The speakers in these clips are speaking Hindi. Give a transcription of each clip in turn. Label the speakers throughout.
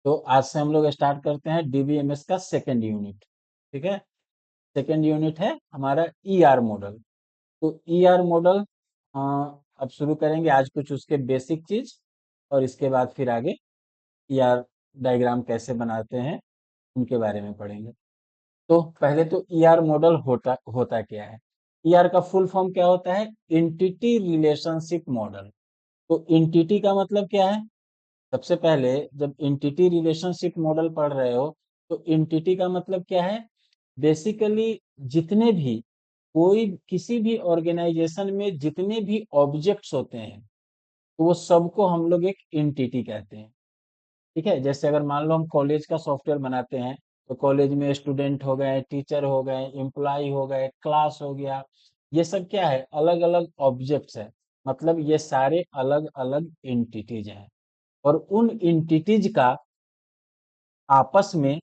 Speaker 1: तो आज से हम लोग स्टार्ट करते हैं डीबीएमएस का सेकेंड यूनिट। ठीक है, सेकेंड यूनिट है हमारा ईआर मॉडल। तो ईआर मॉडल अब शुरू करेंगे आज कुछ उसके बेसिक चीज, और इसके बाद फिर आगे ईआर डायग्राम कैसे बनाते हैं उनके बारे में पढ़ेंगे। तो पहले तो ईआर मॉडल होता होता क्या है। ईआर का फुल फॉर्म क्या होता है? Entity relationship model. तो एंटिटी का मतलब क्या है? सबसे पहले जब एंटिटी रिलेशनशिप मॉडल पढ़ रहे हो तो एंटिटी का मतलब क्या है? बेसिकली जितने भी कोई किसी भी ऑर्गेनाइजेशन में जितने भी ऑब्जेक्ट्स होते हैं तो वो सबको हम लोग एक एंटिटी कहते हैं। ठीक है, जैसे अगर मान लो हम कॉलेज का सॉफ्टवेयर बनाते हैं तो कॉलेज में स्टूडेंट हो गए, टीचर हो गए, एम्प्लॉय हो गए, क्लास हो गया, ये सब क्या है? अलग अलग ऑब्जेक्ट्स है। मतलब ये सारे अलग अलग एंटिटीज हैं, और उन एंटिटीज का आपस में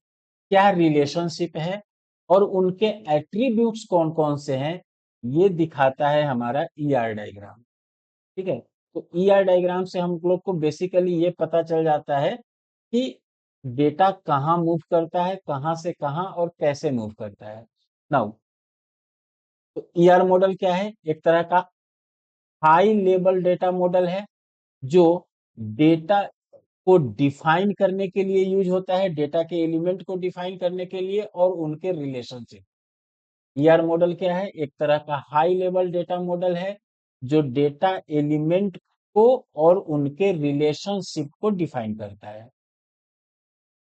Speaker 1: क्या रिलेशनशिप है और उनके एट्रीब्यूट्स कौन कौन से हैं, ये दिखाता है हमारा ईआर डायग्राम। ठीक है, तो ईआर डायग्राम से हम लोग को बेसिकली ये पता चल जाता है कि डेटा कहाँ मूव करता है, कहाँ से कहाँ और कैसे मूव करता है। नाउ, तो ईआर मॉडल क्या है? एक तरह का हाई लेवल डेटा मॉडल है जो डेटा को डिफाइन करने के लिए यूज होता है, डेटा के एलिमेंट को डिफाइन करने के लिए और उनके रिलेशनशिप। ईआर मॉडल क्या है? एक तरह का हाई लेवल डेटा मॉडल है जो डेटा एलिमेंट को और उनके रिलेशनशिप को डिफाइन करता है।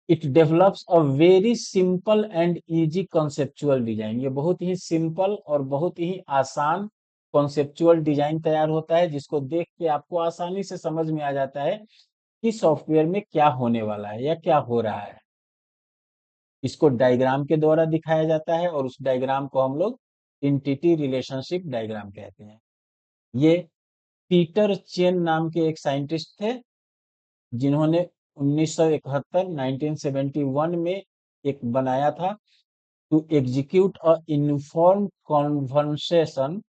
Speaker 1: It develops a very simple and easy conceptual design. ये बहुत ही सिंपल और बहुत ही आसान कॉन्सेप्चुअल डिजाइन तैयार होता है जिसको देख के आपको आसानी से समझ में आ जाता है कि सॉफ्टवेयर में क्या होने वाला है या क्या हो रहा है। इसको डायग्राम के द्वारा दिखाया जाता है और उस डायग्राम को हम लोग एंटिटी रिलेशनशिप डायग्राम कहते हैं। ये पीटर चेन नाम के एक साइंटिस्ट थे जिन्होंने 1971 1971 में एक बनाया था, to execute a uniform convention,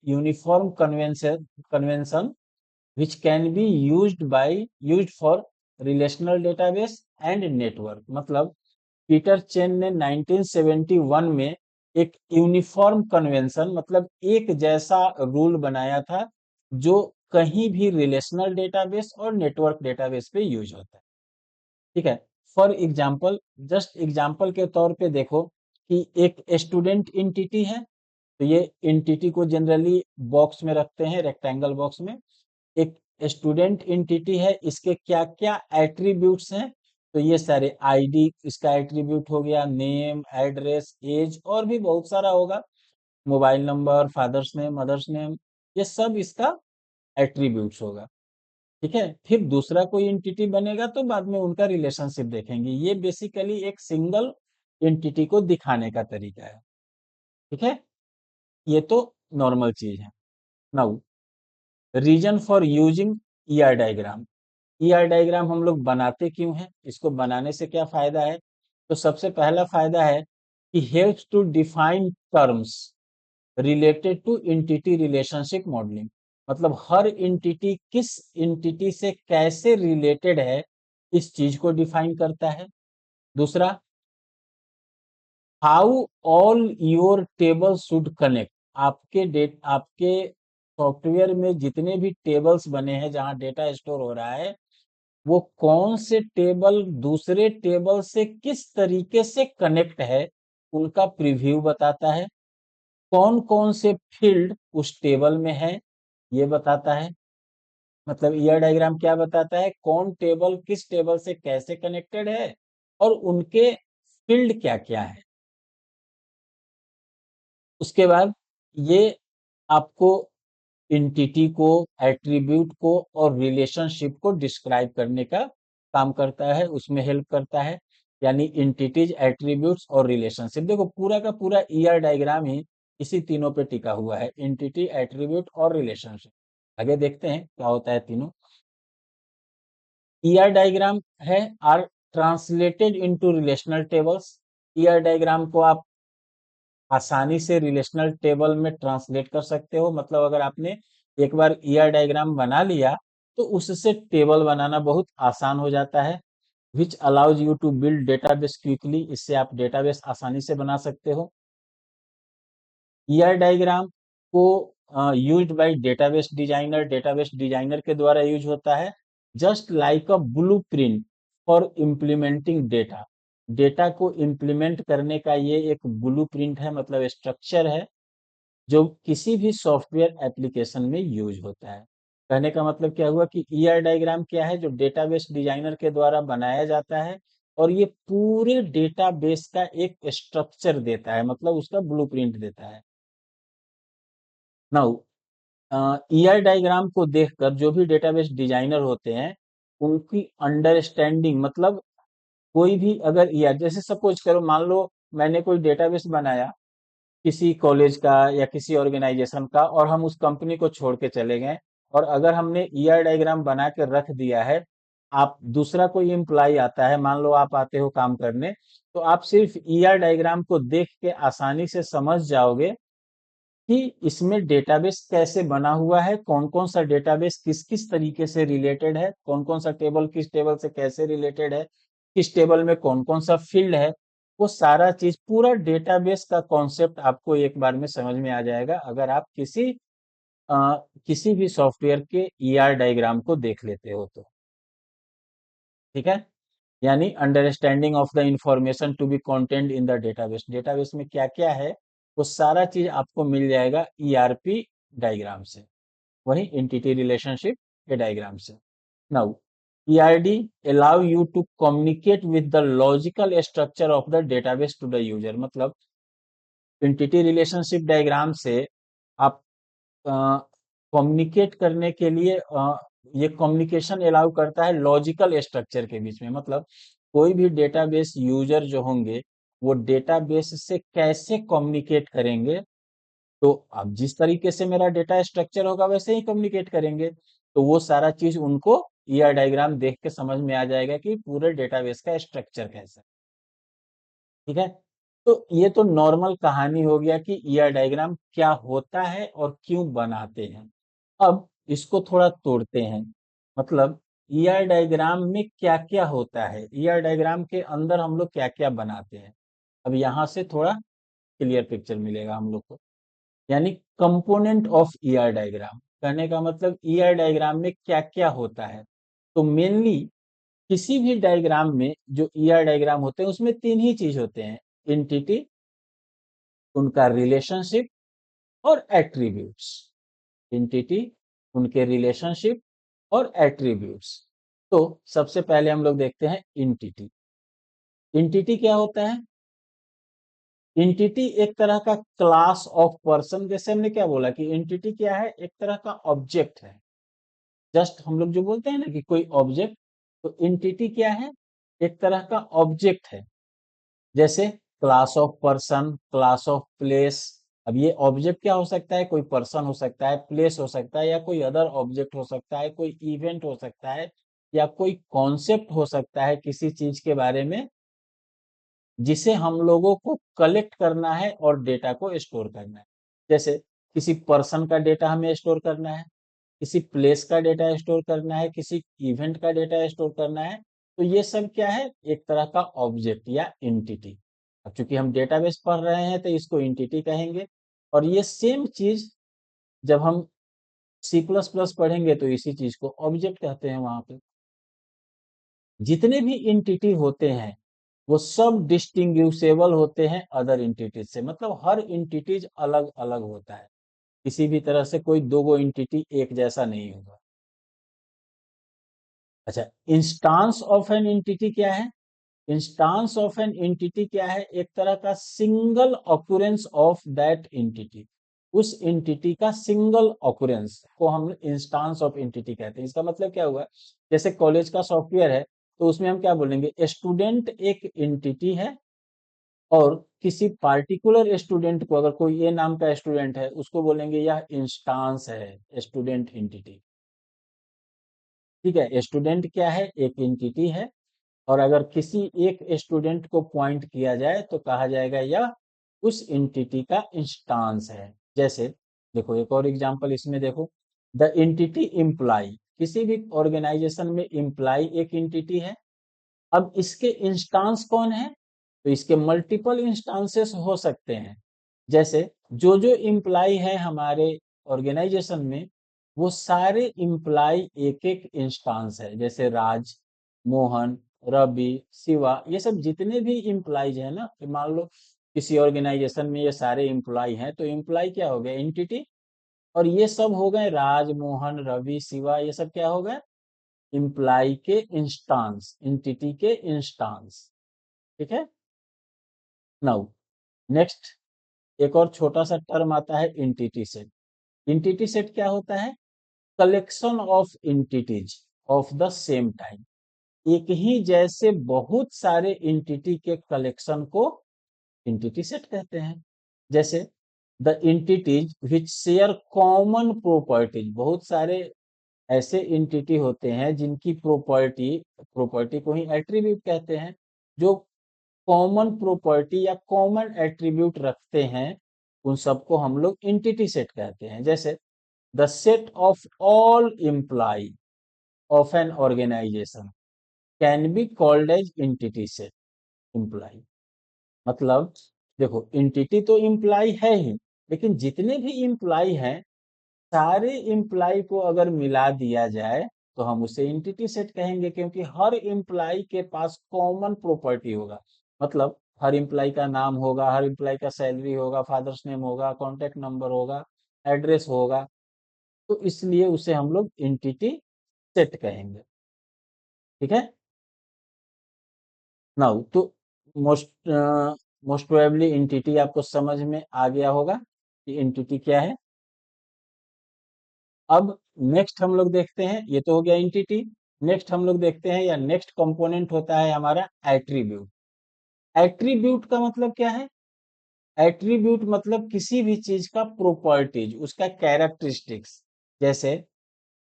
Speaker 1: uniform convention which can be used for relational database and network। मतलब पीटर चेन ने 1971 में एक यूनिफॉर्म कन्वेंशन मतलब एक जैसा रूल बनाया था जो कहीं भी रिलेशनल डेटाबेस और नेटवर्क डेटाबेस पे यूज होता है। ठीक है, फॉर एग्जांपल, जस्ट एग्जांपल के तौर पे देखो कि एक स्टूडेंट एंटिटी है। तो ये एंटिटी को जनरली बॉक्स में रखते हैं, रेक्टेंगल बॉक्स में। एक स्टूडेंट एंटिटी है, इसके क्या क्या एट्रीब्यूट्स हैं? तो ये सारे आईडी इसका एट्रीब्यूट हो गया, नेम, एड्रेस, एज और भी बहुत सारा होगा, mobile number, father's name, mother's name, ये सब इसका एट्रीब्यूट्स होगा। ठीक है, फिर दूसरा कोई एंटिटी बनेगा तो बाद में उनका रिलेशनशिप देखेंगे। ये बेसिकली एक सिंगल एंटिटी को दिखाने का तरीका है। ठीक है, ये तो नॉर्मल चीज है। Now, reason for using ER diagram. ER diagram हम लोग बनाते क्यों हैं, इसको बनाने से क्या फायदा है? तो सबसे पहला फायदा है कि helps to define terms related to entity relationship modeling. मतलब हर एंटिटी किस एंटिटी से कैसे रिलेटेड है इस चीज को डिफाइन करता है। दूसरा, how all your table should connect. आपके सॉफ्टवेयर में जितने भी टेबल्स बने हैं जहां डेटा स्टोर हो रहा है, वो कौन से टेबल दूसरे टेबल से किस तरीके से कनेक्ट है उनका प्रीव्यू बताता है। कौन कौन से फील्ड उस टेबल में है ये बताता है। मतलब ईआर डायग्राम क्या बताता है? कौन टेबल किस टेबल से कैसे कनेक्टेड है और उनके फील्ड क्या क्या है। उसके बाद ये आपको एंटिटी को, एट्रीब्यूट को और रिलेशनशिप को डिस्क्राइब करने का काम करता है, उसमें हेल्प करता है। यानी एंटिटीज, एट्रीब्यूट्स और रिलेशनशिप। देखो पूरा का पूरा ईआर डायग्राम ही इसी तीनों पे टिका हुआ है, एंटिटी, एट्रीब्यूट और रिलेशनशिप। आगे देखते हैं क्या होता है तीनों। ईआर डायग्राम है are translated into relational tables. ER diagram को आप आसानी से रिलेशनल टेबल में ट्रांसलेट कर सकते हो। मतलब अगर आपने एक बार ईआर डायग्राम बना लिया तो उससे टेबल बनाना बहुत आसान हो जाता है। Which allows you to build database quickly, इससे आप डेटाबेस आसानी से बना सकते हो। ईआर डायग्राम को यूज्ड बाय डेटाबेस डिजाइनर के द्वारा यूज होता है, just like a blueprint for implementing data. Data को इम्प्लीमेंट करने का ये एक ब्लूप्रिंट है, मतलब स्ट्रक्चर है, जो किसी भी सॉफ्टवेयर एप्लीकेशन में यूज होता है। कहने का मतलब क्या हुआ कि ईआर डायग्राम क्या है, जो डेटाबेस डिजाइनर के द्वारा बनाया जाता है और ये पूरे डेटाबेस का एक स्ट्रक्चर देता है, मतलब उसका ब्लूप्रिंट देता है। नाउ ईआर डायग्राम को देखकर जो भी डेटाबेस डिजाइनर होते हैं, उनकी अंडरस्टैंडिंग, मतलब कोई भी अगर ईआर, जैसे सपोज करो, मान लो मैंने कोई डेटाबेस बनाया किसी कॉलेज का या किसी ऑर्गेनाइजेशन का, और हम उस कंपनी को छोड़ के चले गए, और अगर हमने ईआर डायग्राम बना के रख दिया है, आप दूसरा कोई एम्प्लॉय आता है, मान लो आप आते हो काम करने, तो आप सिर्फ ईआर डायग्राम को देख के आसानी से समझ जाओगे कि इसमें डेटाबेस कैसे बना हुआ है, कौन कौन सा डेटाबेस किस किस तरीके से रिलेटेड है, कौन कौन सा टेबल किस टेबल से कैसे रिलेटेड है, किस टेबल में कौन कौन सा फील्ड है। वो सारा चीज, पूरा डेटाबेस का कॉन्सेप्ट आपको एक बार में समझ में आ जाएगा, अगर आप किसी भी सॉफ्टवेयर के ईआर डायग्राम को देख लेते हो तो। ठीक है, यानी understanding of the information to be content in the database, database में क्या क्या है वो सारा चीज आपको मिल जाएगा ईआरपी डायग्राम से, वही एंटिटी रिलेशनशिप के डायग्राम से। Now ERD allow you to communicate with the logical structure of the database to the user, मतलब एंटिटी रिलेशनशिप डायग्राम से आप कम्युनिकेट करने के लिए, ये कम्युनिकेशन अलाउ करता है लॉजिकल स्ट्रक्चर के बीच में, मतलब कोई भी डेटाबेस यूजर जो होंगे, वो डेटाबेस से कैसे कम्युनिकेट करेंगे। तो अब जिस तरीके से मेरा डेटा स्ट्रक्चर होगा वैसे ही कम्युनिकेट करेंगे, तो वो सारा चीज उनको ईआर डायग्राम देख के समझ में आ जाएगा कि पूरे डेटाबेस का स्ट्रक्चर कैसा है। ठीक है, तो ये तो नॉर्मल कहानी हो गया कि ईआर डायग्राम क्या होता है और क्यों बनाते हैं। अब इसको थोड़ा तोड़ते हैं, मतलब ईआर डायग्राम में क्या क्या होता है, ईआर डायग्राम के अंदर हम लोग क्या क्या बनाते हैं। अब यहाँ से थोड़ा क्लियर पिक्चर मिलेगा हम लोग को, यानी कंपोनेंट ऑफ ईआर डायग्राम, कहने का मतलब ईआर डायग्राम में क्या क्या होता है। तो मेनली किसी भी डायग्राम में जो ईआर डायग्राम होते हैं उसमें तीन ही चीज होते हैं, एंटिटी, उनका रिलेशनशिप और एट्रीब्यूट्स। एंटिटी, उनके रिलेशनशिप और एट्रीब्यूट्स। तो सबसे पहले हम लोग देखते हैं एंटिटी। एंटिटी क्या होता है? एंटिटी एक तरह का क्लास ऑफ पर्सन, जैसे हमने क्या बोला कि एंटिटी क्या है, एक तरह का ऑब्जेक्ट है। जस्ट हम लोग जो बोलते हैं ना कि कोई ऑब्जेक्ट, तो एंटिटी क्या है, एक तरह का ऑब्जेक्ट है। जैसे class of person, class of place. अब ये ऑब्जेक्ट क्या हो सकता है, कोई पर्सन हो सकता है, प्लेस हो सकता है, या कोई अदर ऑब्जेक्ट हो सकता है, कोई इवेंट हो सकता है, या कोई कॉन्सेप्ट हो सकता है किसी चीज के बारे में, जिसे हम लोगों को कलेक्ट करना है और डेटा को स्टोर करना है। जैसे किसी पर्सन का डेटा हमें स्टोर करना है, किसी प्लेस का डेटा स्टोर करना है, किसी इवेंट का डेटा स्टोर करना है। तो ये सब क्या है, एक तरह का ऑब्जेक्ट या एंटिटी। अब चूंकि हम डेटाबेस पढ़ रहे हैं तो इसको एंटिटी कहेंगे। और ये सेम चीज जब हम सी प्लस प्लस पढ़ेंगे तो इसी चीज को ऑब्जेक्ट कहते हैं वहां पे। जितने भी एंटिटी होते हैं वो सब डिस्टिंग्विशेबल होते हैं अदर एंटिटीज से, मतलब हर एंटिटीज अलग अलग होता है, किसी भी तरह से कोई दो गो एंटिटी एक जैसा नहीं होगा। अच्छा, इंस्टांस ऑफ एन एंटिटी क्या है? इंस्टांस ऑफ एन एंटिटी क्या है, एक तरह का सिंगल ऑकुरेंस ऑफ दैट एंटिटी। उस एंटिटी का सिंगल ऑकुरेंस को हम इंस्टांस ऑफ एंटिटी कहते हैं। इसका मतलब क्या हुआ, जैसे कॉलेज का सॉफ्टवेयर है, तो उसमें हम क्या बोलेंगे, स्टूडेंट एक एंटिटी है, और किसी पार्टिकुलर स्टूडेंट को, अगर कोई ए नाम का स्टूडेंट है, उसको बोलेंगे यह इंस्टांस है, स्टूडेंट एंटिटी। ठीक है, स्टूडेंट क्या है, एक एंटिटी है, और अगर किसी एक स्टूडेंट को पॉइंट किया जाए तो कहा जाएगा यह उस एंटिटी का इंस्टांस है। जैसे देखो एक और एग्जांपल इसमें देखो, द एंटिटी इम्प्लाई, किसी भी ऑर्गेनाइजेशन में इम्प्लाई एक एंटिटी है, अब इसके इंस्टांस कौन है? तो इसके मल्टीपल इंस्टांसेस हो सकते हैं। जैसे जो जो इम्प्लाई है हमारे ऑर्गेनाइजेशन में, वो सारे इम्प्लाई एक एक इंस्टांस है। जैसे राज, मोहन, रवि, शिवा, ये सब जितने भी इम्प्लाईज है ना, कि मान लो किसी ऑर्गेनाइजेशन में ये सारे इम्प्लाई हैं, तो इम्प्लाई क्या हो गया? एंटिटी। और ये सब हो गए राज, मोहन, रवि, शिवा, ये सब क्या हो गए? इम्प्लाई के इंस्टांस, एंटिटी के इंस्टांस। ठीक है। नाउ नेक्स्ट, एक और छोटा सा टर्म आता है एंटिटी सेट। एंटिटी सेट क्या होता है? Collection of entities of the same type. एक ही जैसे बहुत सारे एंटिटी के कलेक्शन को एंटिटी सेट कहते हैं। जैसे the entities which share common properties, बहुत सारे ऐसे एंटिटी होते हैं जिनकी प्रॉपर्टी, प्रॉपर्टी को ही एट्रीब्यूट कहते हैं, जो कॉमन प्रॉपर्टी या कॉमन एट्रीब्यूट रखते हैं, उन सबको हम लोग एंटिटी सेट कहते हैं। जैसे the set of all employ of an organization can be called as entity set. Employ मतलब, देखो एंटिटी तो इम्प्लाई है ही, लेकिन जितने भी इम्प्लाई हैं, सारे इम्प्लाई को अगर मिला दिया जाए तो हम उसे एंटिटी सेट कहेंगे, क्योंकि हर इम्प्लाई के पास कॉमन प्रॉपर्टी होगा। मतलब हर इम्प्लाई का नाम होगा, हर इम्प्लाई का सैलरी होगा, फादर्स नेम होगा, कॉन्टेक्ट नंबर होगा, एड्रेस होगा, तो इसलिए उसे हम लोग एंटिटी सेट कहेंगे। ठीक है। नाउ तो मोस्ट मोस्ट प्रोबेबली एंटिटी आपको समझ में आ गया होगा कि एंटिटी क्या है। अब नेक्स्ट हम लोग देखते हैं, ये तो हो गया एंटिटी। नेक्स्ट हम लोग देखते हैं, या नेक्स्ट कंपोनेंट होता है हमारा एट्रीब्यूट। एट्रीब्यूट का मतलब क्या है? एट्रीब्यूट मतलब किसी भी चीज का प्रॉपर्टीज, उसका कैरेक्टरिस्टिक्स। जैसे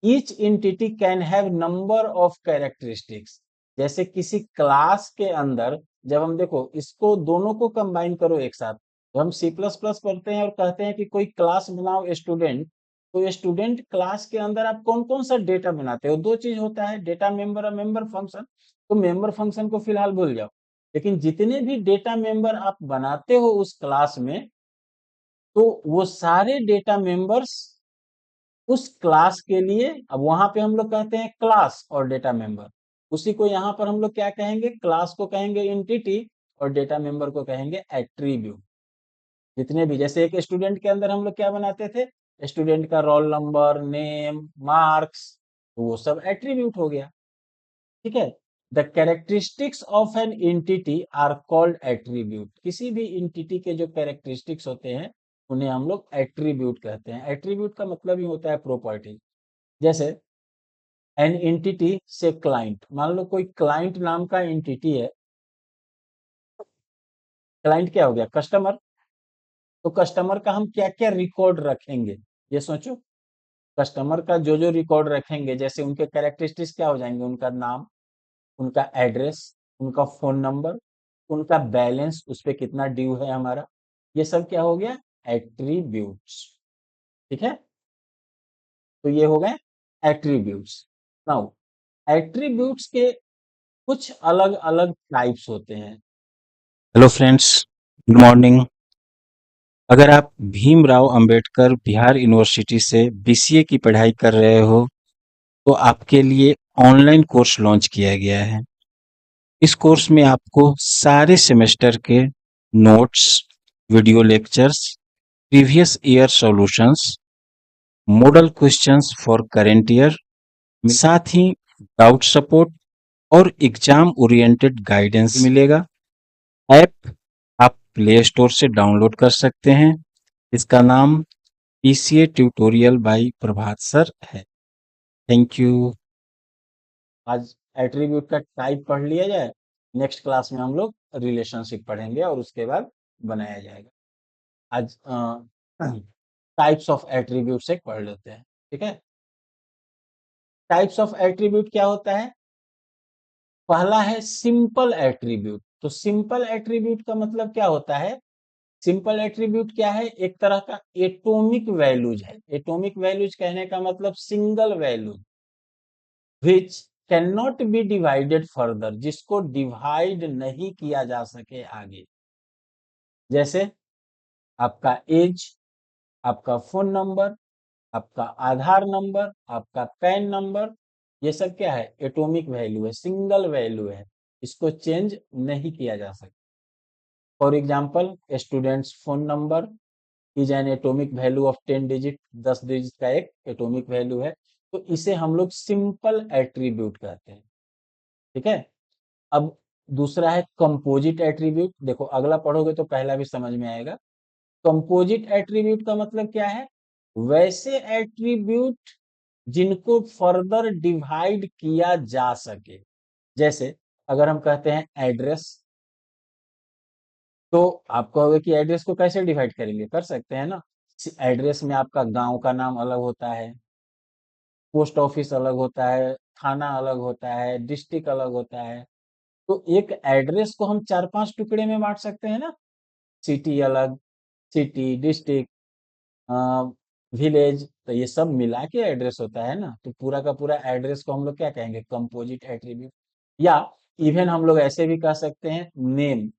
Speaker 1: each entity can have number of characteristics. जैसे किसी क्लास के अंदर, जब हम देखो इसको दोनों को कंबाइन करो एक साथ, तो हम सी प्लस प्लस पढ़ते हैं और कहते हैं कि कोई क्लास बनाओ स्टूडेंट। तो स्टूडेंट क्लास के अंदर आप कौन कौन सा डेटा बनाते हो? दो चीज होता है, डेटा मेंबर और मेंबर फंक्शन। तो मेंबर फंक्शन को फिलहाल भूल जाओ, लेकिन जितने भी डेटा मेंबर आप बनाते हो उस क्लास में, तो वो सारे डेटा मेंबर्स उस क्लास के लिए, अब वहां पे हम लोग कहते हैं क्लास और डेटा मेंबर, उसी को यहाँ पर हम लोग क्या कहेंगे? क्लास को कहेंगे एंटिटी, और डेटा मेंबर को कहेंगे एट्रीब्यूट। जितने भी, जैसे एक स्टूडेंट के अंदर हम लोग क्या बनाते थे? स्टूडेंट का रोल नंबर, नेम, मार्क्स, तो वो सब एट्रीब्यूट हो गया। ठीक है। The characteristics of an entity are called attribute. किसी भी एंटिटी के जो कैरेक्टरिस्टिक्स होते हैं, उन्हें हम लोग एट्रीब्यूट कहते हैं। एट्रीब्यूट का मतलब ही होता है प्रॉपर्टी। जैसे एन एंटिटी से क्लाइंट, मान लो कोई क्लाइंट नाम का एंटिटी है। क्लाइंट क्या हो गया? कस्टमर। तो कस्टमर का हम क्या क्या रिकॉर्ड रखेंगे, ये सोचो। कस्टमर का जो जो रिकॉर्ड रखेंगे, जैसे उनके कैरेक्टरिस्टिक्स क्या हो जाएंगे? उनका नाम, उनका एड्रेस, उनका फोन नंबर, उनका बैलेंस, उस पे कितना ड्यू है हमारा, ये सब क्या हो गया? एट्रीब्यूट्स। ठीक है। तो ये हो गए एट्रीब्यूट्स। नाउ एट्रीब्यूट्स के कुछ अलग अलग टाइप्स होते हैं। Hello friends, good morning. अगर आप भीमराव अंबेडकर बिहार यूनिवर्सिटी से बीसीए की पढ़ाई कर रहे हो, तो आपके लिए ऑनलाइन कोर्स लॉन्च किया गया है। इस कोर्स में आपको सारे सेमेस्टर के notes, video lectures, previous year solutions, model questions for current year, साथ ही डाउट सपोर्ट और एग्जाम ओरिएंटेड गाइडेंस मिलेगा। ऐप आप प्ले स्टोर से डाउनलोड कर सकते हैं। इसका नाम PCA tutorial by Prabhat sir है। Thank you. आज एट्रीब्यूट का टाइप पढ़ लिया जाए, नेक्स्ट क्लास में हम लोग रिलेशनशिप पढ़ेंगे और उसके बाद बनाया जाएगा। आज टाइप्स ऑफ एट्रीब्यूट से पढ़ लेते हैं। ठीक है। टाइप्स ऑफ एट्रीब्यूट क्या होता है? पहला है सिंपल एट्रीब्यूट। तो सिंपल एट्रीब्यूट का मतलब क्या होता है? सिंपल एट्रीब्यूट क्या है? एक तरह का एटॉमिक वैल्यूज है। एटॉमिक वैल्यूज कहने का मतलब single value, which can not be divided further, जिसको डिवाइड नहीं किया जा सके आगे। जैसे आपका एज, आपका फोन नंबर, आपका आधार नंबर, आपका पैन नंबर, ये सब क्या है, एटॉमिक वैल्यू है, सिंगल वैल्यू है, इसको चेंज नहीं किया जा सकता। For example, students phone number is an atomic value of 10 digit, 10 digit का एक एटॉमिक वैल्यू है, तो इसे हम लोग सिंपल एट्रीब्यूट कहते हैं। ठीक है। अब दूसरा है कंपोजिट एट्रीब्यूट। देखो अगला पढ़ोगे तो पहला भी समझ में आएगा। कंपोजिट एट्रीब्यूट का मतलब क्या है, वैसे एट्रीब्यूट जिनको फर्दर डिवाइड किया जा सके। जैसे अगर हम कहते हैं एड्रेस, तो आप कहोगे कि एड्रेस को कैसे डिवाइड करेंगे, कर सकते हैं ना। एड्रेस में आपका गांव का नाम अलग होता है, पोस्ट ऑफिस अलग होता है, थाना अलग होता है, डिस्ट्रिक्ट अलग होता है। तो एक एड्रेस को हम चार पांच टुकड़े में बांट सकते हैं ना। सिटी अलग, सिटी, डिस्ट्रिक्ट, विलेज, तो ये सब मिला के एड्रेस होता है ना। तो पूरा का पूरा एड्रेस को हम लोग क्या कहेंगे, कंपोजिट एट्रीब्यूट। या इवन हम लोग ऐसे भी कह सकते हैं नेम।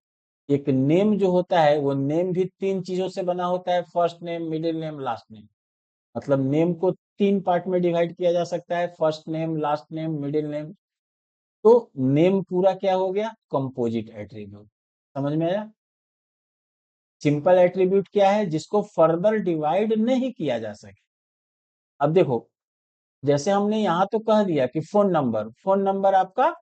Speaker 1: एक नेम जो होता है, वो नेम भी तीन चीजों से बना होता है, first name, middle name, last name. मतलब नेम को तीन पार्ट में डिवाइड किया जा सकता है, first name, last name, middle name. तो नेम पूरा क्या हो गया, कंपोजिट एट्रीब्यूट। समझ में आया। सिंपल एट्रीब्यूट क्या है, जिसको फर्दर डिवाइड नहीं किया जा सके। अब देखो, जैसे हमने यहां तो कह दिया कि फोन नंबर, फोन नंबर आपका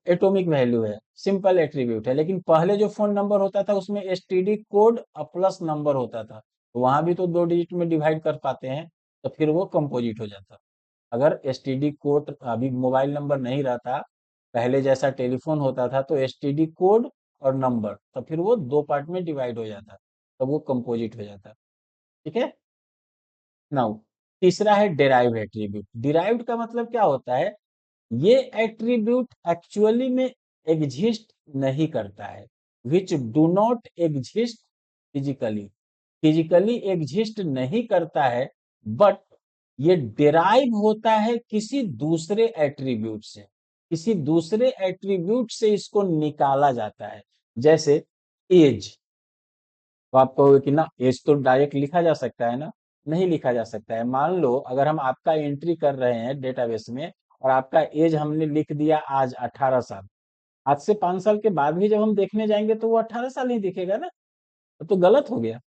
Speaker 1: एटॉमिक वैल्यू है, सिंपल एट्रीब्यूट है। लेकिन पहले जो फोन नंबर होता था उसमें एसटीडी कोड प्लस नंबर होता था, तो वहां भी तो दो डिजिट में डिवाइड कर पाते हैं, तो फिर वो कंपोजिट हो जाता। अगर एसटीडी कोड, अभी मोबाइल नंबर नहीं रहता, पहले जैसा टेलीफोन होता था, तो एसटीडी कोड और नंबर, तो फिर वो दो पार्ट में डिवाइड हो जाता, तो वो कंपोजिट हो जाता। ठीक है। नाउ तीसरा है डिराइव्ड एट्रीब्यूट। डिराइव्ड का मतलब क्या होता है, ये एट्रीब्यूट एक्चुअली में एग्जिस्ट नहीं करता है, which do not exist physically, physically exist नहीं करता है, बट ये डिराइव होता है किसी दूसरे एट्रीब्यूट से, किसी दूसरे एट्रीब्यूट से इसको निकाला जाता है। जैसे एज, तो आप कहोगे कि ना एज तो डायरेक्ट लिखा जा सकता है ना। नहीं लिखा जा सकता है। मान लो अगर हम आपका एंट्री कर रहे हैं डेटाबेस में, और आपका एज हमने लिख दिया आज 18 साल, आज से 5 साल के बाद भी जब हम देखने जाएंगे तो वो 18 साल ही दिखेगा ना। तो गलत हो गया।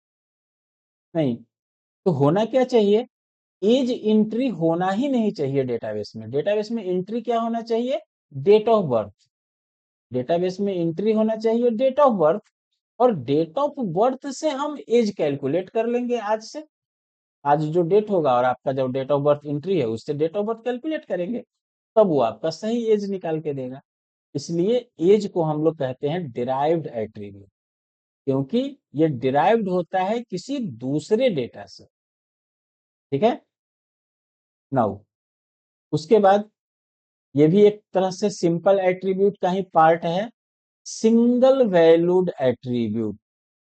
Speaker 1: नहीं, तो होना क्या चाहिए, एज एंट्री होना ही नहीं चाहिए डेटाबेस में। डेटाबेस में एंट्री क्या होना चाहिए, डेट ऑफ बर्थ। डेटाबेस में एंट्री होना चाहिए डेट ऑफ बर्थ, और डेट ऑफ बर्थ से हम एज कैलकुलेट कर लेंगे आज से। आज जो डेट होगा और आपका जो डेट ऑफ बर्थ एंट्री है, उससे डेट ऑफ बर्थ कैलकुलेट करेंगे, तब वो आपका सही एज निकाल के देगा। इसलिए एज को हम लोग कहते हैं डिराइव्ड एट्रीब्यूट, क्योंकि ये डिराइव्ड होता है किसी दूसरे डेटा से। ठीक है। नाउ उसके बाद, ये भी एक तरह से सिंपल एट्रीब्यूट का ही पार्ट है, सिंगल वैल्यूड एट्रीब्यूट।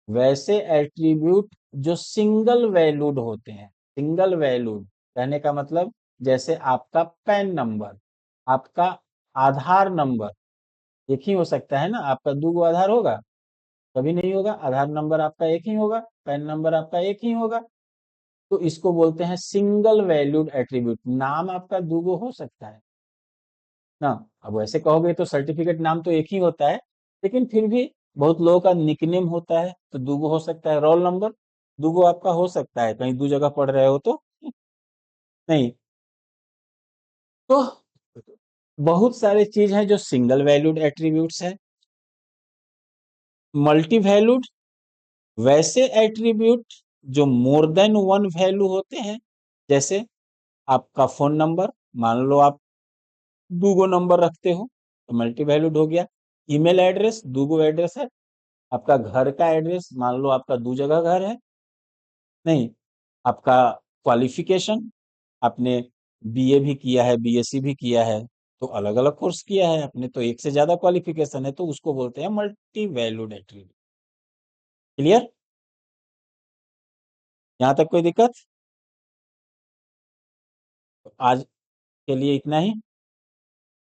Speaker 1: वैसे एट्रीब्यूट जो सिंगल वैल्यूड होते हैं। सिंगल वैल्यूड कहने का मतलब, जैसे आपका पैन नंबर, आपका आधार नंबर, एक ही हो सकता है ना। आपका दो गो आधार होगा, कभी नहीं होगा। आधार नंबर आपका एक ही होगा, पैन नंबर आपका एक ही होगा। तो इसको बोलते हैं सिंगल वैल्यूड एट्रीब्यूट। नाम आपका दो गो हो सकता है ना। अब वैसे कहोगे तो सर्टिफिकेट नाम तो एक ही होता है, लेकिन फिर भी बहुत लोगों का निकनेम होता है, तो दूगो हो सकता है। रोल नंबर दूगो आपका हो सकता है, कहीं दो जगह पढ़ रहे हो तो। नहीं, तो बहुत सारे चीज हैं जो सिंगल वैल्यूड एट्रीब्यूट्स हैं। मल्टी वैल्यूड, वैसे एट्रीब्यूट जो मोर देन वन वैल्यू होते हैं। जैसे आपका फोन नंबर, मान लो आप दूगो नंबर रखते हो, तो मल्टी वैल्यूड हो गया। ईमेल एड्रेस, दूगो एड्रेस है। आपका घर का एड्रेस, मान लो आपका दो जगह घर है। नहीं, आपका क्वालिफिकेशन, आपने बीए भी किया है, बीएससी भी किया है, तो अलग अलग कोर्स किया है आपने, तो एक से ज्यादा क्वालिफिकेशन है, तो उसको बोलते हैं मल्टी वैल्यूड एट्रीब्यूट। क्लियर। यहाँ तक कोई दिक्कत। आज के लिए इतना ही।